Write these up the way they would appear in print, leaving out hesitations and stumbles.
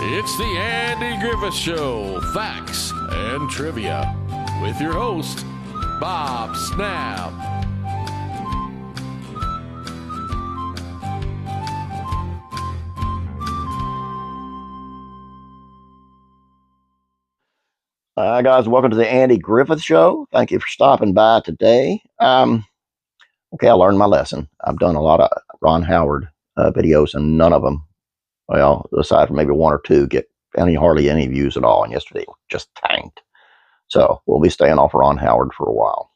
It's the Andy Griffith Show, facts and trivia, with your host, Bob Snap. Hi guys, welcome to the Andy Griffith Show. Thank you for stopping by today. Okay, I learned my lesson. I've done a lot of Ron Howard videos, and none of them, well, aside from maybe one or two, get hardly any views at all. And yesterday just tanked. So we'll be staying off Ron Howard for a while.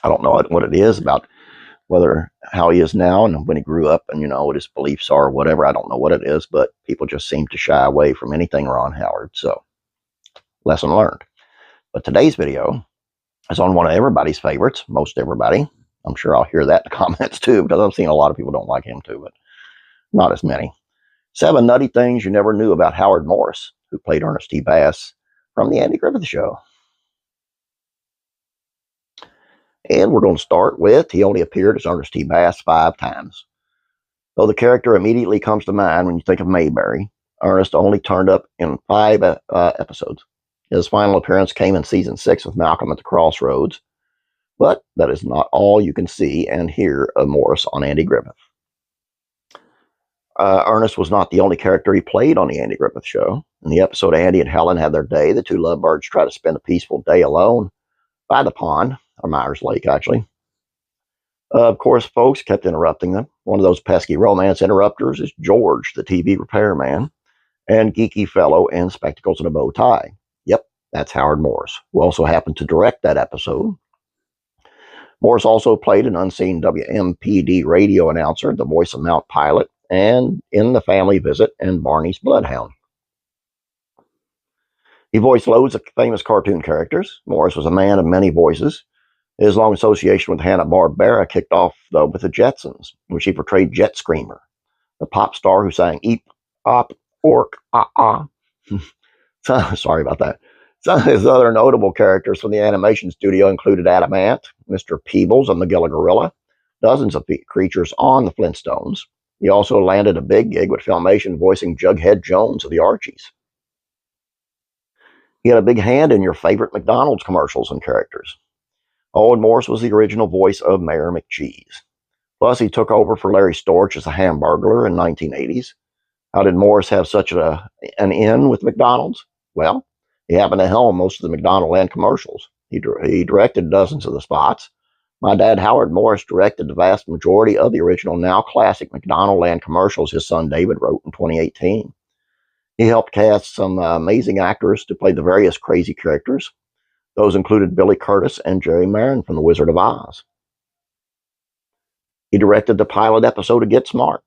I don't know what it is about how he is now and when he grew up, and what his beliefs are or whatever. I don't know what it is, but people just seem to shy away from anything Ron Howard. So lesson learned. But today's video is on one of everybody's favorites, most everybody. I'm sure I'll hear that in the comments too, because I've seen a lot of people don't like him too, but not as many. 7 nutty things you never knew about Howard Morris, who played Ernest T. from the Andy Griffith Show. And we're going to start with, he only appeared as Ernest T. 5 times. Though the character immediately comes to mind when you think of Mayberry, Ernest only turned up in 5 episodes. His final appearance came in season 6 with Malcolm at the Crossroads, but that is not all you can see and hear of Morris on Andy Griffith. Ernest was not the only character he played on the Andy Griffith Show. In the episode Andy and Helen Had Their Day, the two lovebirds try to spend a peaceful day alone by the pond, or Myers Lake, actually. Of course, folks kept interrupting them. One of those pesky romance interrupters is George, the TV repairman, and geeky fellow in spectacles and a bow tie. Yep, that's Howard Morris, who also happened to direct that episode. Morris also played an unseen WMPD radio announcer, the voice of Mount Pilot, and in The Family Visit and Barney's Bloodhound. He voiced loads of famous cartoon characters. Morris was a man of many voices. His long association with Hanna-Barbera kicked off, though, with the Jetsons, which he portrayed Jet Screamer, the pop star who sang Eep, Op, Ork, Ah. Sorry about that. Some of his other notable characters from the animation studio included Adamant, Mr. Peebles, and the Gila Gorilla, dozens of creatures on the Flintstones. He also landed a big gig with Filmation voicing Jughead Jones of the Archies. He had a big hand in your favorite McDonald's commercials and characters. Owen Morris was the original voice of Mayor McCheese. Plus, he took over for Larry Storch as a Hamburglar in the 1980s. How did Morris have such an in with McDonald's? Well, he happened to helm most of the McDonald Land commercials. He directed dozens of the spots. My dad, Howard Morris, directed the vast majority of the original, now classic McDonald Land commercials his son David wrote in 2018. He helped cast some amazing actors to play the various crazy characters. Those included Billy Curtis and Jerry Marin from The Wizard of Oz. He directed the pilot episode of Get Smart.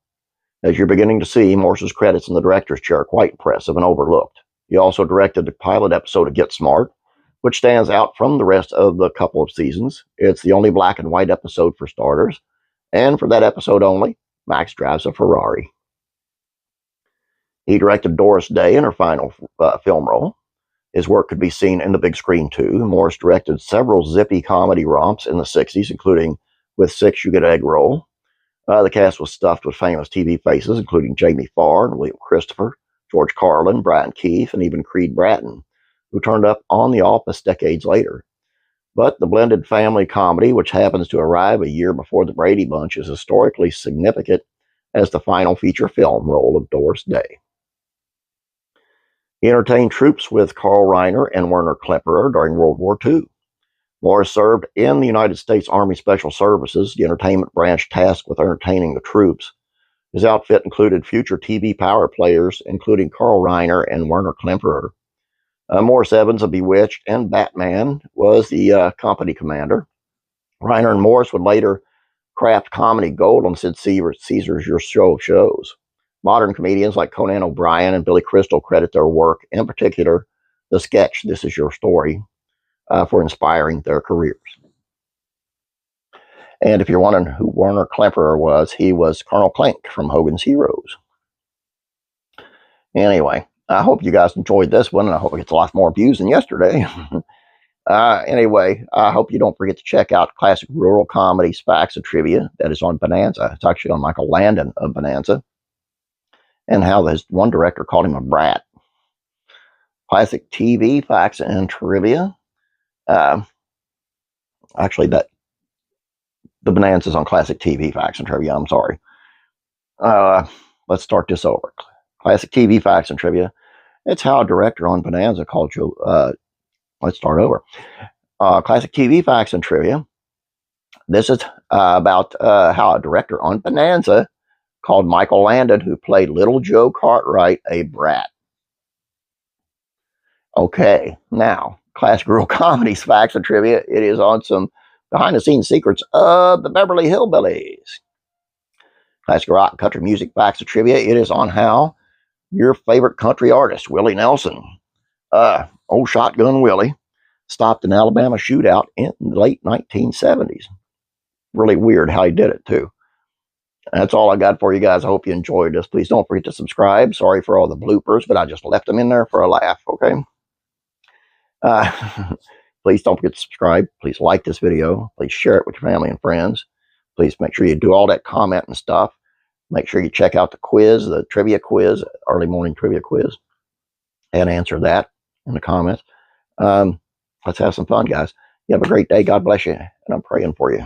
As you're beginning to see, Morris's credits in the director's chair are quite impressive and overlooked. He also directed the pilot episode of Get Smart, which stands out from the rest of the couple of seasons. It's the only black and white episode for starters, and for that episode only, Max drives a Ferrari. He directed Doris Day in her final film role. His work could be seen in the big screen too. Morris directed several zippy comedy romps in the 60s, including With Six You Get Egg Roll. The cast was stuffed with famous TV faces, including Jamie Farr and William Christopher, George Carlin, Brian Keefe, and even Creed Bratton, who turned up on The Office decades later. But the blended family comedy, which happens to arrive a year before The Brady Bunch, is historically significant as the final feature film role of Doris Day. He entertained troops with Carl Reiner and Werner Klemperer during World War II. Morris served in the United States Army Special Services, the entertainment branch tasked with entertaining the troops. His outfit included future TV power players, including Carl Reiner and Werner Klemperer. Morris Evans of Bewitched and Batman was the company commander. Reiner and Morris would later craft comedy gold on Sid Caesar's Your Show of Shows. Modern comedians like Conan O'Brien and Billy Crystal credit their work, in particular the sketch This Is Your Story, for inspiring their careers. And if you're wondering who Werner Klemperer was, he was Colonel Klink from Hogan's Heroes. Anyway, I hope you guys enjoyed this one, and I hope it gets a lot more views than yesterday. Anyway, I hope you don't forget to check out classic rural comedy, Facts and Trivia. That is on Bonanza. It's actually on Michael Landon of Bonanza. And how his one director called him a brat. classic TV facts and trivia. Actually, the bonanza's on classic TV facts and trivia. I'm sorry. Let's start this over. Classic TV facts and trivia. It's how a director on Bonanza called you. Let's start over. Classic TV facts and trivia. This is about how a director on Bonanza called Michael Landon, who played Little Joe Cartwright, a brat. Okay, now, classic real comedies, facts, and trivia. It is on some behind-the-scenes secrets of the Beverly Hillbillies. Classic rock and country music, facts, and trivia. It is on how your favorite country artist, Willie Nelson, old Shotgun Willie, stopped an Alabama shootout in the late 1970s. Really weird how he did it, too. That's all I got for you guys. I hope you enjoyed this. Please don't forget to subscribe. Sorry for all the bloopers, but I just left them in there for a laugh, okay? Please don't forget to subscribe. Please like this video. Please share it with your family and friends. Please make sure you do all that comment and stuff. Make sure you check out the quiz, the trivia quiz, early morning trivia quiz, and answer that in the comments. Let's have some fun, guys. You have a great day. God bless you, and I'm praying for you.